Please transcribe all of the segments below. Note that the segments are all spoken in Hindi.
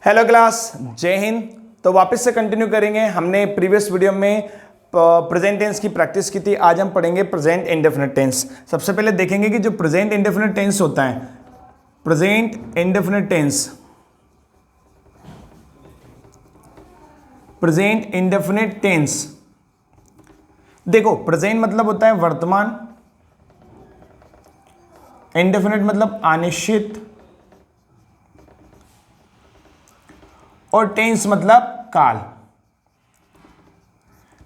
हेलो क्लास, जय हिंद। तो वापस से कंटिन्यू करेंगे। हमने प्रीवियस वीडियो में प्रेजेंट टेंस की प्रैक्टिस की थी। आज हम पढ़ेंगे प्रेजेंट इंडेफिनिट टेंस। सबसे पहले देखेंगे कि जो प्रेजेंट इंडेफिनिट टेंस होता है, present indefinite tense, present indefinite tense, देखो प्रेजेंट मतलब होता है वर्तमान, इंडेफिनिट मतलब अनिश्चित, और टेंस मतलब काल।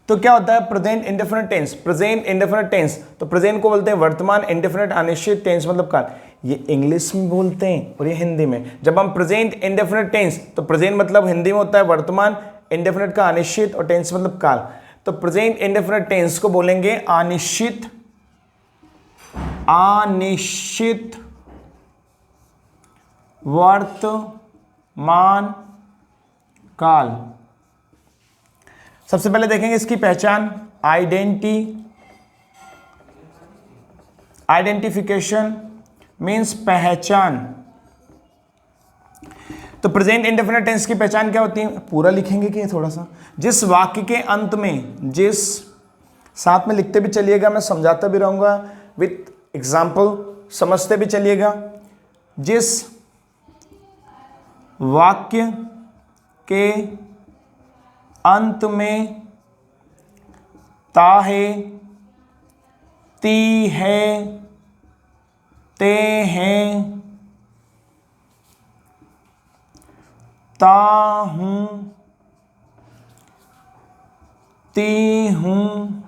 तो क्या होता है present indefinite tense? Present indefinite tense, तो प्रेजेंट को बोलते हैं वर्तमान, इंडेफिनिट अनिश्चित, टेंस मतलब काल। ये इंग्लिश में बोलते हैं और ये हिंदी में। जब हम प्रेजेंट इंडेफिनिट टेंस, तो प्रेजेंट मतलब हिंदी में होता है वर्तमान, इंडेफिनिट का अनिश्चित, और टेंस मतलब काल। तो प्रेजेंट इंडेफिनिट टेंस को बोलेंगे अनिश्चित, अनिश्चित वर्तमान काल। सबसे पहले देखेंगे इसकी पहचान, आइडेंटिफिकेशन मींस पहचान। तो प्रेजेंट इंडेफिनिट टेंस की पहचान क्या होती है? पूरा लिखेंगे कि थोड़ा सा? जिस वाक्य के अंत में, जिस, साथ में लिखते भी चलिएगा, मैं समझाता भी रहूंगा विथ एग्जाम्पल, समझते भी चलिएगा। जिस वाक्य के अंत में ता है, ती है, ते हैं, ता हूं, ती हूं,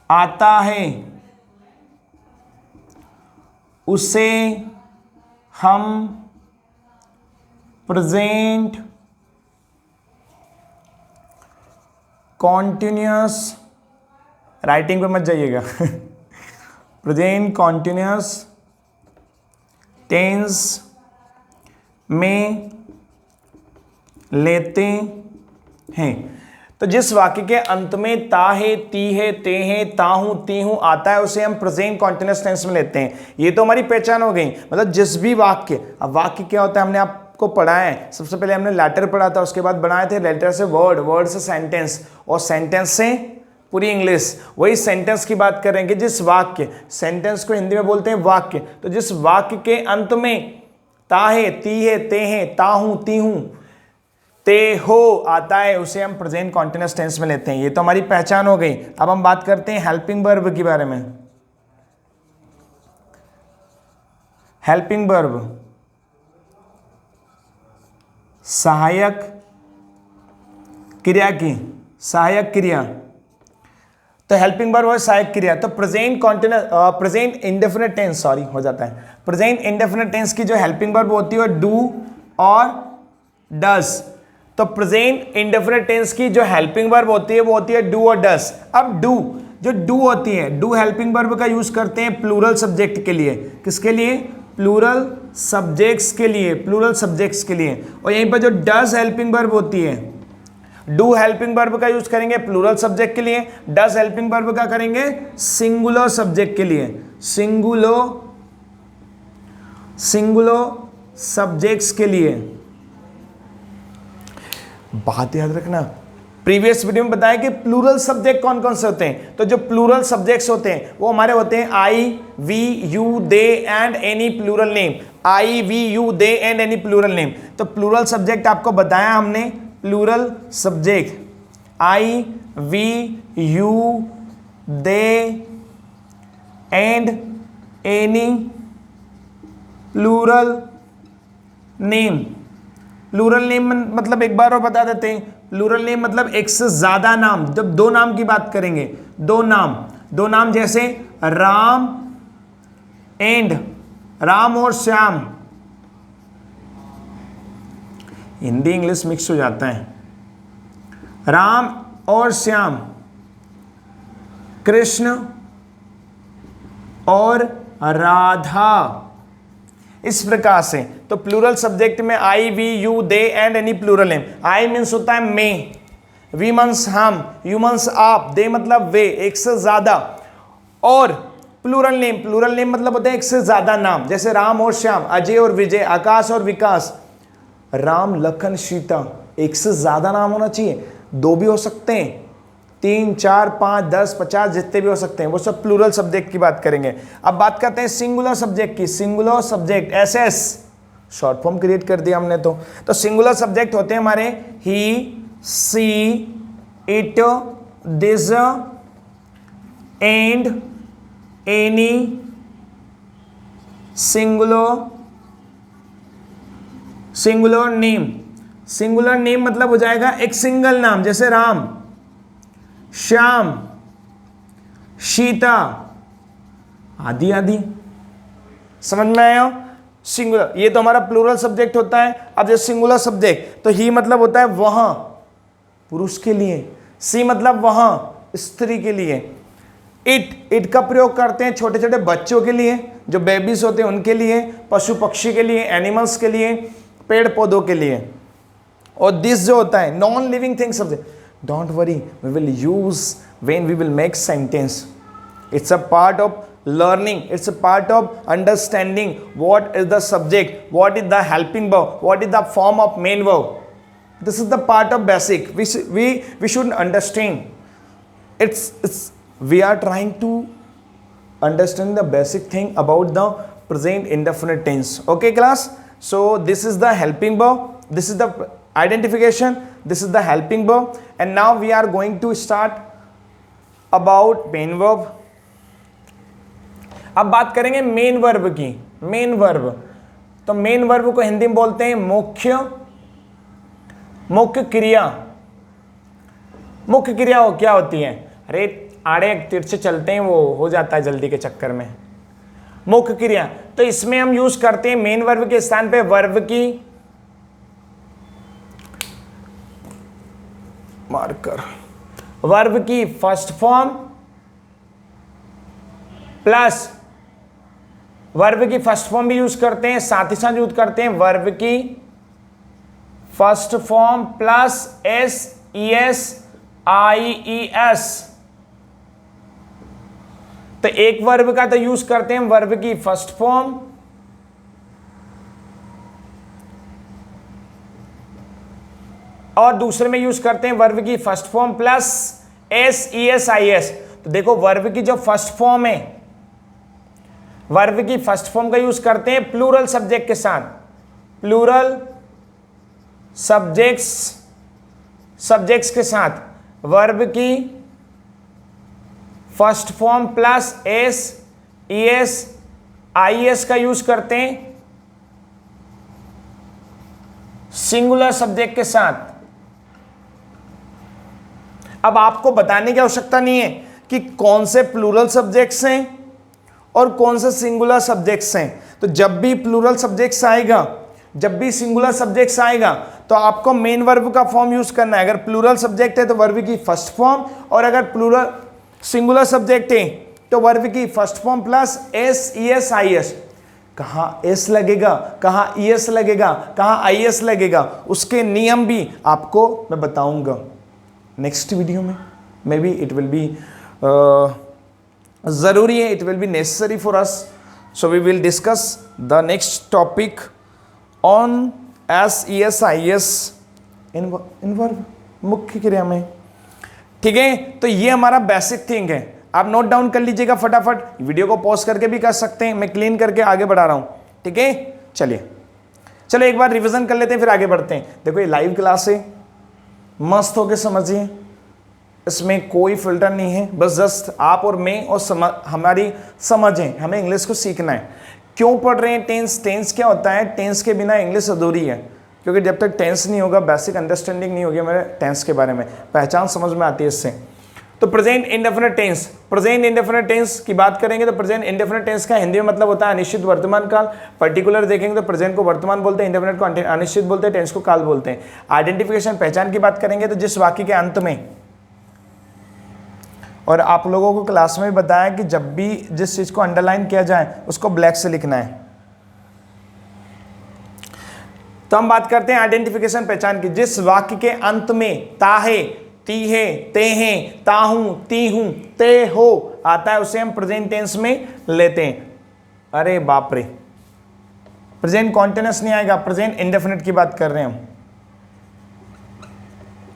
आता है, उसे हम प्रेजेंट कॉन्टिन्यूअस, राइटिंग पे मत जाइएगा प्रेजेंट कॉन्टिन्यूअस टेंस में लेते हैं। तो जिस वाक्य के अंत में ता है, ती है, ते हैं, ता हूं, ती हूं आता है, उसे हम प्रेजेंट कॉन्टिन्यूअस टेंस में लेते हैं। ये तो हमारी पहचान हो गई। मतलब जिस भी वाक्य, अब वाक्य क्या होता है हमने आपको पढ़ा है। सबसे पहले हमने लेटर पढ़ा था, उसके बाद बनाए थे लेटर से वर्ड, वर्ड से सेंटेंस, और सेंटेंस से पूरी इंग्लिश। वही सेंटेंस की बात करेंगे। जिस वाक्य, सेंटेंस को हिंदी में बोलते हैं वाक्य, तो जिस वाक्य के अंत में ता है, ती है, ते हैं, ता हूं, ती हूं, ते हो आता है, उसे हम प्रेजेंट कॉन्टिन्यूअस टेंस में लेते हैं। ये तो हमारी पहचान हो गई। अब हम बात करते हैं हेल्पिंग वर्ब के बारे में। हेल्पिंग वर्ब सहायक क्रिया की, सहायक क्रिया। तो हेल्पिंग वर्ब और सहायक क्रिया। तो present continuous, present indefinite tense, sorry हो जाता है, प्रेजेंट इंडेफिनिट टेंस की जो हेल्पिंग वर्ब होती है डू और डस। तो प्रेजेंट इंडेफिनिट टेंस की जो हेल्पिंग वर्ब होती है वो होती है डू और डस। अब डू, जो डू होती है, डू हेल्पिंग वर्ब का यूज करते हैं प्लूरल सब्जेक्ट के लिए। किसके लिए? प्लूरल सब्जेक्ट्स के लिए, प्लूरल सब्जेक्ट्स के लिए। और यहीं पर जो डस हेल्पिंग वर्ब होती है, डू हेल्पिंग वर्ब का यूज करेंगे प्लूरल सब्जेक्ट के लिए, डस हेल्पिंग वर्ब का करेंगे सिंगुलर सब्जेक्ट के लिए, सिंगुलर सब्जेक्ट्स के लिए। बात याद रखना, प्रीवियस वीडियो में बताया कि प्लूरल सब्जेक्ट कौन कौन से होते हैं। तो जो प्लूरल सब्जेक्ट्स होते हैं वो हमारे होते हैं I, we, you, they and any plural name. I, we, you, they and any plural name. तो प्लूरल सब्जेक्ट आपको बताया हमने, plural subject I, we, you, they and any plural name. Plural name मतलब एक बार और बता देते हैं, प्लूरल नेम मतलब एक से ज्यादा नाम। जब दो नाम की बात करेंगे, दो नाम जैसे राम एंड, राम और श्याम, हिंदी इंग्लिश मिक्स हो जाता है, राम और श्याम, कृष्ण और राधा, इस प्रकार से। तो प्लूरल सब्जेक्ट में I, we, you, they and any plural name. I means होता है मैं, वी मीन्स हम, यू मीन्स आप, दे मतलब वे, एक से ज्यादा, और प्लूरल नेम मतलब होते हैं एक से ज्यादा नाम, जैसे राम और श्याम, अजय और विजय, आकाश और विकास, राम लखन सीता, एक से ज्यादा नाम होना चाहिए, दो भी हो सकते हैं, 3 4 5 10 50 जितने भी हो सकते हैं, वो सब प्लूरल सब्जेक्ट की बात करेंगे। अब बात करते हैं सिंगुलर सब्जेक्ट की। Singular subject SS short form create कर दिया हमने। तो सिंगुलर सब्जेक्ट होते हैं हमारे he, she, it, this and any. Singular name, singular name मतलब हो जाएगा एक सिंगल नाम, जैसे राम, श्याम, सीता आदि आदि। समझ में आया? सिंगुलर, ये तो हमारा प्लूरल सब्जेक्ट होता है। अब जैसे सिंगुलर सब्जेक्ट, तो ही मतलब होता है वहां, पुरुष के लिए, सी मतलब वहां, स्त्री के लिए। इट का प्रयोग करते हैं छोटे छोटे बच्चों के लिए, जो बेबीज होते हैं उनके लिए, पशु पक्षी के लिए, एनिमल्स के लिए, पेड़ पौधों के लिए। और दिस जो होता है non living things subject. Don't worry, we will use when we will make sentence. It's a part of learning, it's a part of understanding what is the subject, what is the helping verb, what is the form of main verb. This is the part of basic we should understand. It's we are trying to understand the basic thing about the present indefinite tense. Okay class, so this is the helping verb, this is the identification, this is the helping verb, and now we are going to start about main verb. अब बात करेंगे मेन वर्ब की। मेन वर्ब, तो मेन वर्ब को हिंदी में बोलते हैं मुख्य क्रिया। मुख्य क्रिया हो क्या होती है? अरे आड़े तिरछे चलते हैं, वो हो जाता है जल्दी के चक्कर में। मुख्य क्रिया, तो इसमें हम यूज करते हैं मेन वर्ब के स्थान पे वर्ब की मार्कर, वर्ब की फर्स्ट फॉर्म प्लस, वर्ब की फर्स्ट फॉर्म भी यूज करते हैं, साथ ही साथ यूज करते हैं वर्ब की first form plus S E S आई ई एस। तो एक वर्ब का तो यूज करते हैं वर्ब की फर्स्ट फॉर्म और दूसरे में यूज करते हैं वर्ब की first form plus S E S I S. तो देखो वर्ब की जो फर्स्ट फॉर्म है, वर्ब की फर्स्ट फॉर्म का यूज करते हैं प्लूरल सब्जेक्ट के साथ, प्लूरल सब्जेक्ट्स के साथ वर्ब की first form plus S E S I S का यूज करते हैं सिंगुलर सब्जेक्ट के साथ। अब आपको बताने की आवश्यकता नहीं है कि कौन से प्लूरल सब्जेक्ट्स हैं और कौन से सिंगुलर सब्जेक्ट्स हैं। तो जब भी प्लूरल सब्जेक्ट्स आएगा, जब भी सिंगुलर सब्जेक्ट्स आएगा, तो आपको मेन वर्ब का फॉर्म यूज करना है। अगर प्लूरल सब्जेक्ट है तो वर्ब की फर्स्ट फॉर्म, और अगर प्लूरल सिंगुलर सब्जेक्ट है तो वर्ब की first form plus S E S I S. कहाँ एस लगेगा, कहाँ ई एस लगेगा, कहाँ आई एस लगेगा, उसके नियम भी आपको मैं बताऊंगा नेक्स्ट वीडियो में। May be it will be जरूरी है, it will be necessary for us, so we will discuss the next topic on S E S I S in verb, मुख्य क्रिया में। ठीक है, तो ये हमारा बेसिक थिंग है, आप नोट डाउन कर लीजिएगा फटाफट। वीडियो को पॉज करके भी कर सकते हैं, मैं क्लीन करके आगे बढ़ा रहा हूं। ठीक है, चलो एक बार रिवीजन कर लेते हैं फिर आगे बढ़ते हैं। देखो ये लाइव क्लास है, मस्त होके समझिए, इसमें कोई फिल्टर नहीं है, बस जस्ट आप और मैं और हमारी समझ है, हमें इंग्लिश को सीखना है। क्यों पढ़ रहे हैं टेंस क्या होता है? टेंस के बिना इंग्लिश अधूरी है, क्योंकि जब तक टेंस नहीं होगा, बेसिक अंडरस्टैंडिंग नहीं होगी मेरे टेंस के बारे में, पहचान समझ में आती है इससे। तो present indefinite tense, present indefinite tense की बात करेंगे तो प्रेजेंट इंडेफिनिट टेंस का हिंदी में मतलब होता है अनिश्चित वर्तमान काल। पर्टिकुलर देखेंगे तो प्रेजेंट को वर्तमान बोलते हैं, इंडेफिनिट को अनिश्चित बोलते हैं, टेंस को काल बोलते हैं। आइडेंटिफिकेशन पहचान की बात करेंगे तो जिस वाक्य के अंत में, और आप लोगों को क्लास में बताया कि जब भी जिस चीज को अंडरलाइन किया जाए उसको ब्लैक से लिखना है। तो हम बात करते हैं आइडेंटिफिकेशन पहचान की। जिस वाक्य के अंत में ताहे, तीहे, तेहे, ताहू, तीहू, ते हो आता है उसे हम प्रेजेंट टेंस में लेते हैं। अरे बाप रे, प्रेजेंट कॉन्टिन्यूस नहीं आएगा, प्रेजेंट इंडेफिनिट की बात कर रहे हैं हम।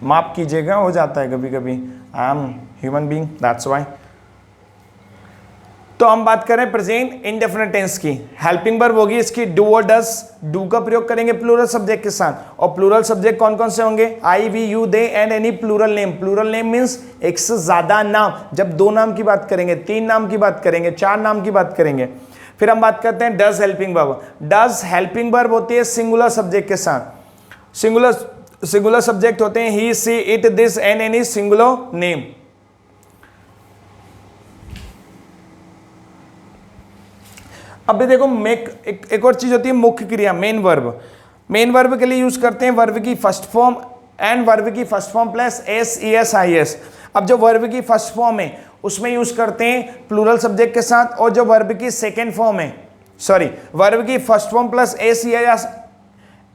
माफ कीजिएगा, हो जाता है कभी कभी, I am human being, that's why. तो हम बात करें प्रेजेंट इंडेफिनिट टेंस की। हेल्पिंग वर्ब होगी इसकी डू और डस। डू का प्रयोग करेंगे प्लूरल सब्जेक्ट के साथ, और प्लूरल सब्जेक्ट कौन कौन से होंगे? I, we, you, they and any plural name. Plural name means एक से ज्यादा नाम, जब 2 नाम की बात करेंगे, 3 नाम की बात करेंगे, 4 नाम की बात करेंगे। फिर हम बात करते हैं does helping verb. Does helping verb होती है सिंगुलर सब्जेक्ट के साथ। सिंगुलर सब्जेक्ट होते हैं he, she, it, this and any singular name. अब भी देखो एक और चीज होती है मुख्य क्रिया, मेन वर्ब। मेन वर्ब के लिए यूज करते हैं वर्ब की फर्स्ट फॉर्म एंड वर्ब की first form plus S, E, S, I, S. अब जो वर्ब की फर्स्ट फॉर्म है उसमें यूज करते हैं प्लूरल सब्जेक्ट के साथ, और जो वर्ब की सेकेंड फॉर्म है, सॉरी, वर्ब की first form plus S, E,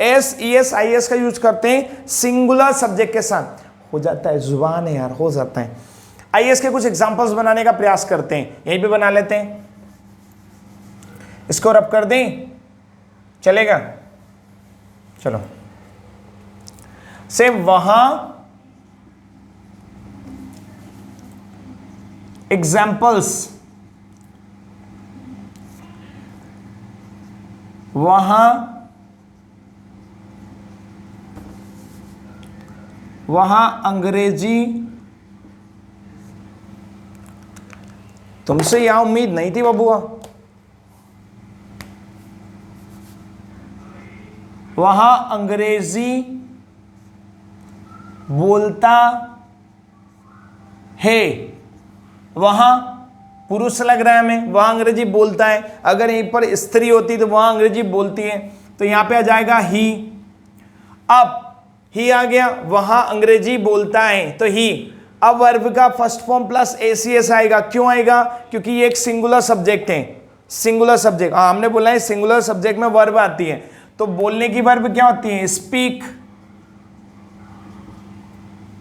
S, I, S का यूज करते हैं सिंगुलर सब्जेक्ट के साथ। हो जाता है, जुबान है यार, हो जाता है। आई एस के कुछ एग्जाम्पल्स बनाने का प्रयास करते हैं, यहीं पे बना लेते हैं। इसको रब कर दें, चलेगा? चलो, से वहां एग्जाम्पल्स, वहां अंग्रेजी, तुमसे यह उम्मीद नहीं थी बबुआ। वहां अंग्रेजी बोलता है। वहां पुरुष लग रहा है हमें, वहां अंग्रेजी बोलता है। अगर यहीं पर स्त्री होती तो वहां अंग्रेजी बोलती है, तो यहां पे आ जाएगा ही। अब ही आ गया, वहां अंग्रेजी बोलता है तो ही। अब वर्ब का फर्स्ट फॉर्म प्लस एसीएस आएगा। क्यों आएगा? क्योंकि ये एक सिंगुलर सब्जेक्ट है। सिंगुलर सब्जेक्ट, हाँ हमने बोला है सिंगुलर सब्जेक्ट में वर्ब आती है, तो बोलने की वर्ब क्या होती है? स्पीक।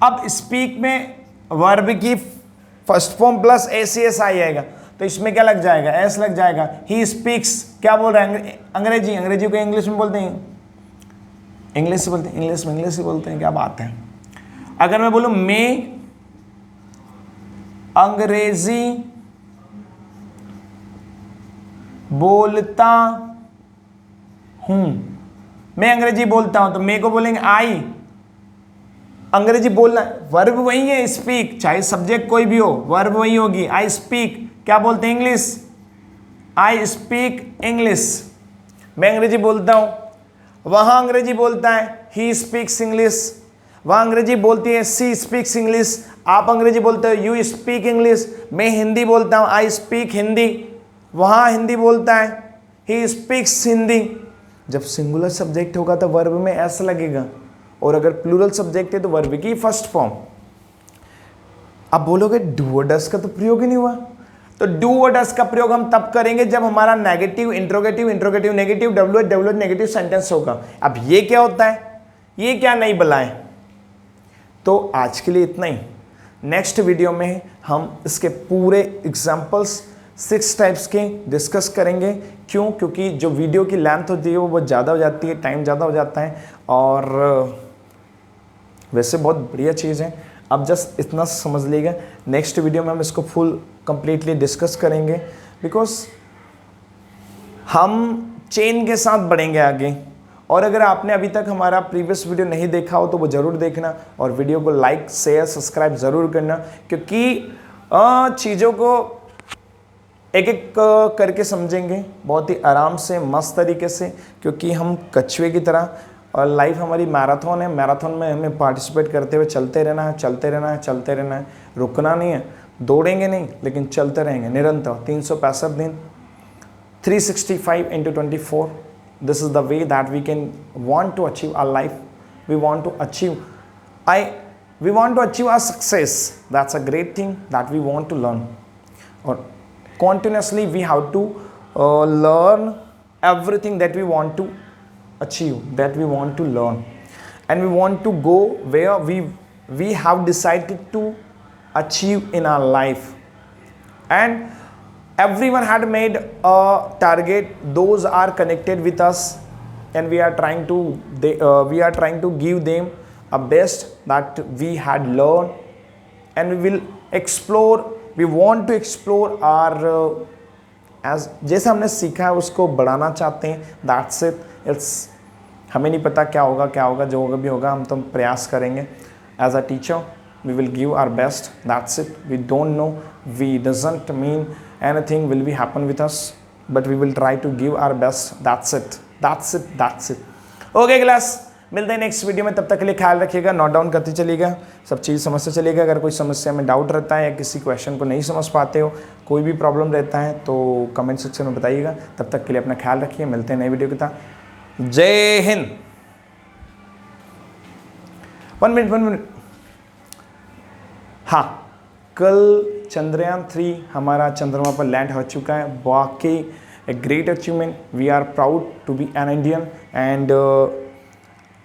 अब स्पीक में वर्ब की फर्स्ट फॉर्म प्लस एसीएस आ जाएगा, तो इसमें क्या लग जाएगा? एस लग जाएगा। ही स्पीक्स, क्या बोल रहा है? अंग्रेजी। अंग्रेजी को इंग्लिश में बोलते हैं, इंग्लिश से बोलते हैं, इंग्लिश में इंग्लिश से बोलते हैं, क्या बात है। अगर मैं बोलूं मैं अंग्रेजी बोलता हूं, मैं अंग्रेजी बोलता हूं, तो मैं को बोलेंगे आई। अंग्रेजी बोलना, वर्ब वही है स्पीक, चाहे सब्जेक्ट कोई भी हो, वर्ब वही होगी। आई स्पीक, क्या बोलते हैं? इंग्लिश। आई स्पीक इंग्लिश, मैं अंग्रेजी बोलता हूं। वहां अंग्रेजी बोलता है, ही स्पीक्स इंग्लिश। वहां अंग्रेजी बोलती है, सी स्पीक्स इंग्लिश। आप अंग्रेजी बोलते हो, यू स्पीक इंग्लिश। मैं हिंदी बोलता हूं, आई स्पीक हिंदी। वहां हिंदी बोलता है, ही स्पीक्स हिंदी। जब सिंगुलर सब्जेक्ट होगा तो वर्ब में एस लगेगा, और अगर प्लूरल सब्जेक्ट है तो वर्ब की फर्स्ट फॉर्म। अब बोलोगे डू और डस का तो प्रयोग ही नहीं हुआ, तो डू और डस का प्रयोग हम तब करेंगे जब हमारा negative, interrogative, interrogative negative, WH negative sentence होगा। अब ये क्या होता है? ये क्या नहीं बुलाएं। तो आज के लिए इतना ही। नेक्स्ट वीडियो में हम इसके पूरे एग्जाम्पल्स 6 टाइप्स के डिस्कस करेंगे। क्यों? क्योंकि जो वीडियो की लेंथ होती है वो बहुत ज़्यादा हो जाती है, टाइम ज़्यादा हो जाता है, और वैसे बहुत बढ़िया चीज़ है। अब जस्ट इतना समझ लीजिएगा, नेक्स्ट वीडियो में हम इसको फुल कंप्लीटली डिस्कस करेंगे, बिकॉज हम चेन के साथ बढ़ेंगे आगे। और अगर आपने अभी तक हमारा प्रीवियस वीडियो नहीं देखा हो तो वो ज़रूर देखना, और वीडियो को लाइक, शेयर, सब्सक्राइब ज़रूर करना, क्योंकि चीज़ों को एक एक करके समझेंगे बहुत ही आराम से, मस्त तरीके से, क्योंकि हम कछुए की तरह, और लाइफ हमारी मैराथन है। मैराथन में हमें पार्टिसिपेट करते हुए चलते रहना है, चलते रहना है, चलते रहना है, रुकना नहीं है। दौड़ेंगे नहीं, लेकिन चलते रहेंगे निरंतर 365 दिन, 365 into 24. This is the way that we can want to achieve our life. We want to achieve our success. That's a great thing that we want to learn. Or continuously we have to learn everything that we want to achieve, that we want to learn, and we want to go where we have decided to achieve in our life. And everyone had made a target, those are connected with us, and we are trying to give them a best that we had learned, and we will explore, we want to explore our as जैसे हमने सीखा है उसको बढ़ाना चाहते हैं. That's it. It's हमें नहीं पता क्या होगा, जो होगा भी होगा, हम तो प्रयास करेंगे. As a teacher we will give our best. That's it. We don't know, we doesn't mean anything will be happen with us, but we will try to give our best. That's it. Okay class, मिलते हैं नेक्स्ट वीडियो में. तब तक के लिए ख्याल रखिएगा, नोट डाउन करते चलिएगा, सब चीज़ समझते चलिएगा. अगर कोई समस्या में डाउट रहता है या किसी क्वेश्चन को नहीं समझ पाते हो, कोई भी प्रॉब्लम रहता है तो कमेंट सेक्शन में बताइएगा. तब तक के लिए अपना ख्याल रखिए, मिलते हैं नई वीडियो के साथ. जय हिंद. 1 मिनट. हाँ, कल चंद्रयान 3 हमारा चंद्रमा पर लैंड हो चुका है. वाकई a great achievement. We are proud to be an Indian. And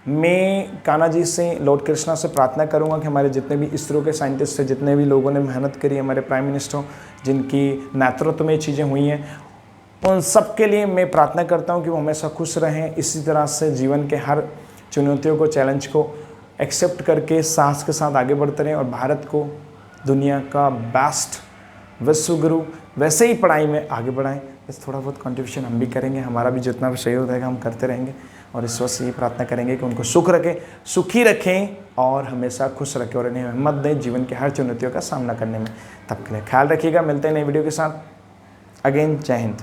मैं कान्हा जी से, लॉर्ड कृष्णा से प्रार्थना करूंगा कि हमारे जितने भी इसरो के साइंटिस्ट हैं, जितने भी लोगों ने मेहनत करी, हमारे प्राइम मिनिस्टर जिनकी नेतृत्व में चीज़ें हुई हैं, उन सब के लिए मैं प्रार्थना करता हूं कि वो हमेशा खुश रहें. इसी तरह से जीवन के हर चुनौतियों को, चैलेंज को एक्सेप्ट करके साहस के साथ आगे बढ़ते रहें और भारत को दुनिया का बेस्ट विश्व गुरु वैसे ही पढ़ाई में आगे बढ़ाएं. बस थोड़ा बहुत कंट्रीब्यूशन हम भी करेंगे, हमारा भी जितना भी सहयोग रहेगा हम करते रहेंगे. और ईश्वर से ये प्रार्थना करेंगे कि उनको सुख रखें, सुखी रखें और हमेशा खुश रखें और इन्हें हिम्मत दें जीवन की हर चुनौतियों का सामना करने में. तब के लिए ख्याल रखिएगा. मिलते हैं नई वीडियो के साथ. अगेन जय हिंद.